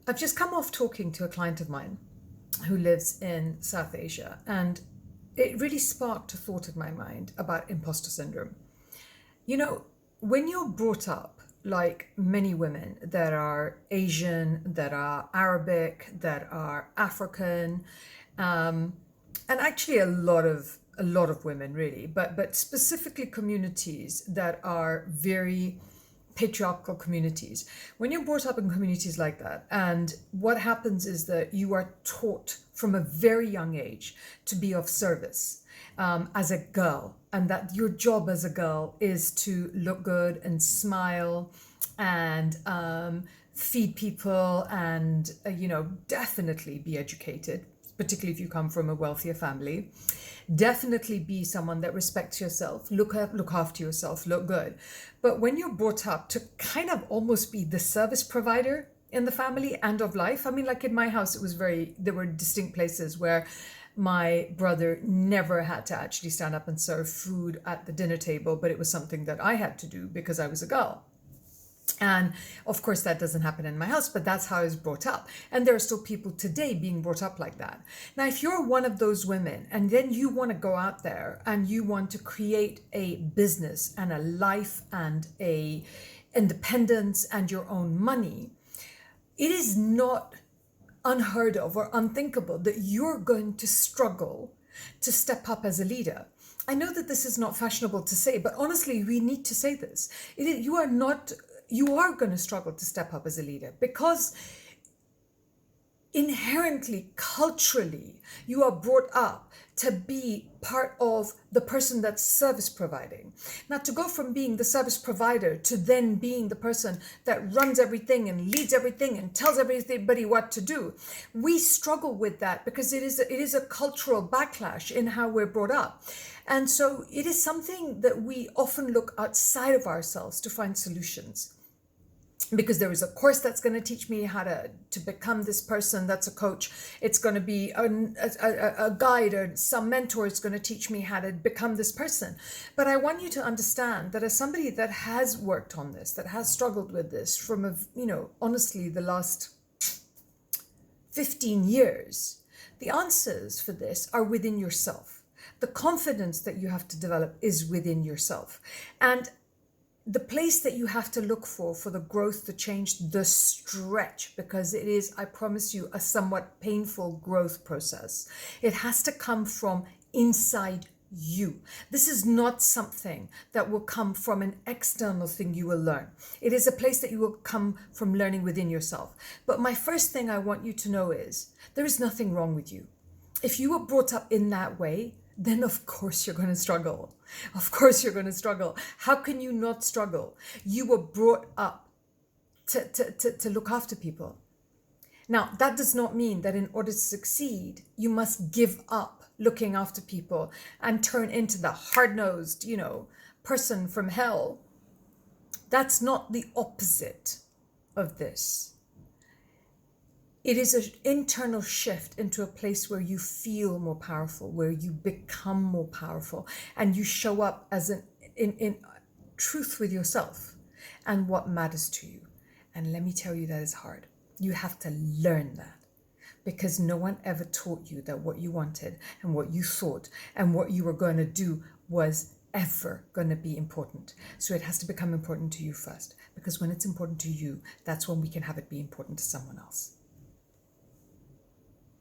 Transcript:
I've just come off talking to a client of mine who lives in South Asia, and it really sparked a thought in my mind about imposter syndrome. You know, when you're brought up like many women that are Asian, that are Arabic, that are African, and actually a lot of women really, but specifically communities that are very patriarchal communities. When you're brought up in communities like that, and what happens is that you are taught from a very young age to be of service as a girl, and that your job as a girl is to look good and smile and feed people and, definitely be educated, particularly if you come from a wealthier family. Definitely be someone that respects yourself, look after yourself, look good. But when you're brought up to kind of almost be the service provider in the family and of life, I mean, like in my house, there were distinct places where my brother never had to actually stand up and serve food at the dinner table, but it was something that I had to do because I was a girl. And of course, that doesn't happen in my house, but that's how I was brought up. And there are still people today being brought up like that. Now, if you're one of those women and then you want to go out there and you want to create a business and a life and a independence and your own money, it is not unheard of or unthinkable that you're going to struggle to step up as a leader. I know that this is not fashionable to say, but honestly, we need to say this. You are going to struggle to step up as a leader because inherently, culturally, you are brought up to be part of the person that's service providing. Now, to go from being the service provider to then being the person that runs everything and leads everything and tells everybody what to do, we struggle with that because it is a cultural backlash in how we're brought up. And so it is something that we often look outside of ourselves to find solutions, because there is a course that's going to teach me how to become this person that's a coach. It's going to be a guide, or some mentor is going to teach me how to become this person. But I want you to understand that as somebody that has worked on this, that has struggled with this from honestly the last 15 years, the answers for this are within yourself. The confidence that you have to develop is within yourself. And the place that you have to look for the growth, the change, the stretch, because it is, I promise you, a somewhat painful growth process. It has to come from inside you. This is not something that will come from an external thing you will learn. It is a place that you will come from learning within yourself. But my first thing I want you to know is there is nothing wrong with you. If you were brought up in that way, then of course you're going to struggle. Of course you're going to struggle. How can you not struggle? You were brought up to look after people. Now, that does not mean that in order to succeed, you must give up looking after people and turn into the hard-nosed, person from hell. That's not the opposite of this. It is an internal shift into a place where you feel more powerful, where you become more powerful, and you show up as in truth with yourself and what matters to you. And let me tell you, that is hard. You have to learn that, because no one ever taught you that what you wanted and what you thought and what you were going to do was ever going to be important. So it has to become important to you first, because when it's important to you, that's when we can have it be important to someone else.